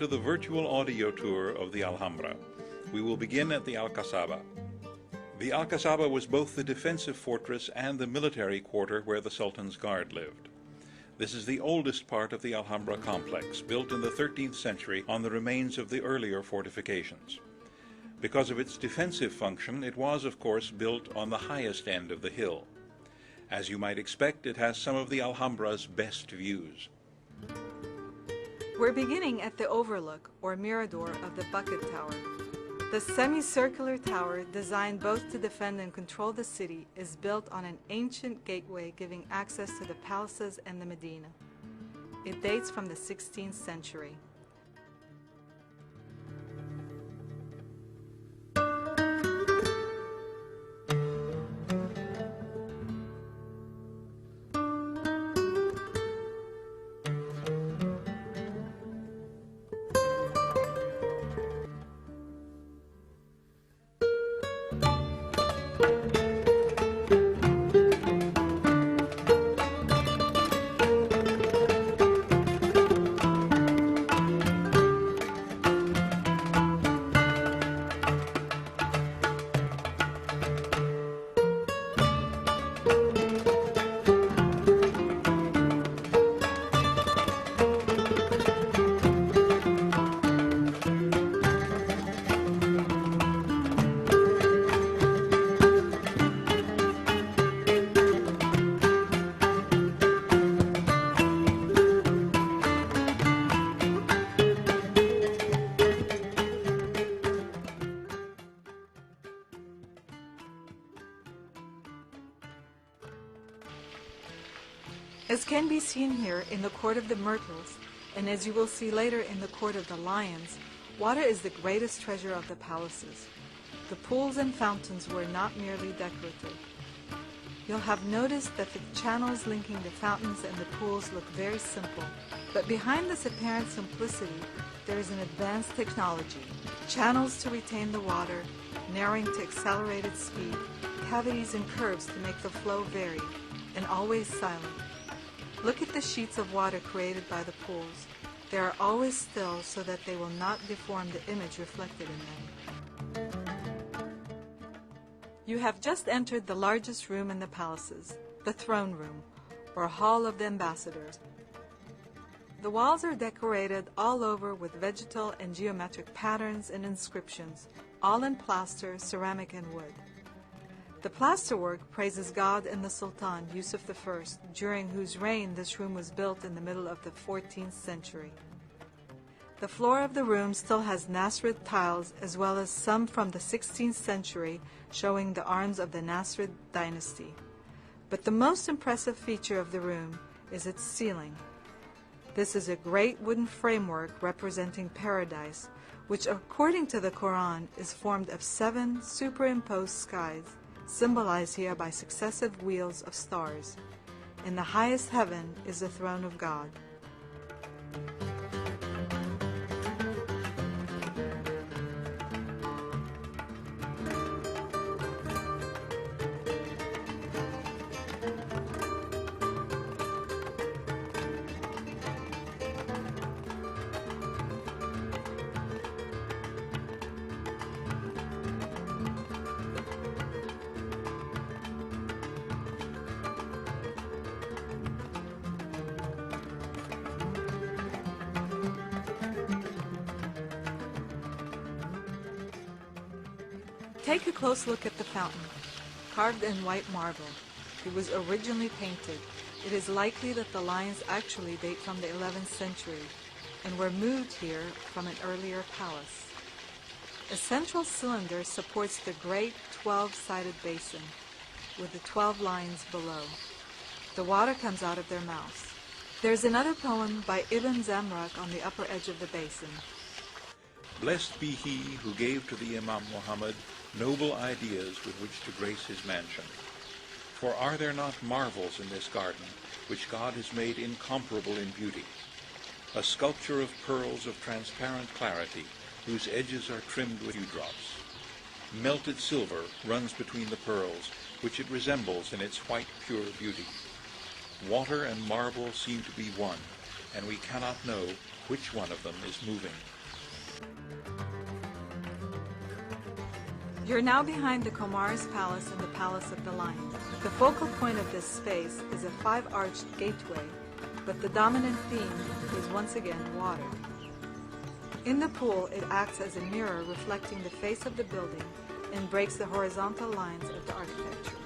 to the virtual audio tour of the Alhambra. We will begin at the Alcazaba. The Alcazaba was both the defensive fortress and the military quarter where the Sultan's guard lived. This is the oldest part of the Alhambra complex, built in the 13th century on the remains of the earlier fortifications. Because of its defensive function, it was, of course, built on the highest end of the hill. As you might expect, it has some of the Alhambra's best views. We're beginning at the overlook, or mirador, of the Bucket Tower. The semicircular tower, designed both to defend and control the city, is built on an ancient gateway giving access to the palaces and the Medina. It dates from the 16th century. As can be seen here in the Court of the Myrtles, and as you will see later in the Court of the Lions, water is the greatest treasure of the palaces. The pools and fountains were not merely decorative. You'll have noticed that the channels linking the fountains and the pools look very simple, but behind this apparent simplicity, there is an advanced technology. Channels to retain the water, narrowing to accelerated speed, cavities and curves to make the flow vary, and always silent. Look at the sheets of water created by the pools. They are always still so that they will not deform the image reflected in them. You have just entered the largest room in the palaces, the throne room, or Hall of the Ambassadors. The walls are decorated all over with vegetal and geometric patterns and inscriptions, all in plaster, ceramic, and wood. The plasterwork praises God and the Sultan, Yusuf I, during whose reign this room was built in the middle of the 14th century. The floor of the room still has Nasrid tiles as well as some from the 16th century showing the arms of the Nasrid dynasty. But the most impressive feature of the room is its ceiling. This is a great wooden framework representing paradise, which according to the Quran is formed of 7 superimposed skies, symbolized here by successive wheels of stars. In the highest heaven is the throne of God. Take a close look at the fountain, carved in white marble. It was originally painted. It is likely that the lions actually date from the 11th century and were moved here from an earlier palace. A central cylinder supports the great 12-sided basin with the 12 lions below. The water comes out of their mouths. There's another poem by Ibn Zamrak on the upper edge of the basin. Blessed be he who gave to the Imam Muhammad noble ideas with which to grace his mansion. For are there not marvels in this garden, which God has made incomparable in beauty? A sculpture of pearls of transparent clarity, whose edges are trimmed with dewdrops. Melted silver runs between the pearls, which it resembles in its white pure beauty. Water and marble seem to be one, and we cannot know which one of them is moving. You're now behind the Comaris Palace and the Palace of the Lion. The focal point of this space is a 5-arched gateway, but the dominant theme is once again water. In the pool, it acts as a mirror reflecting the face of the building and breaks the horizontal lines of the architecture.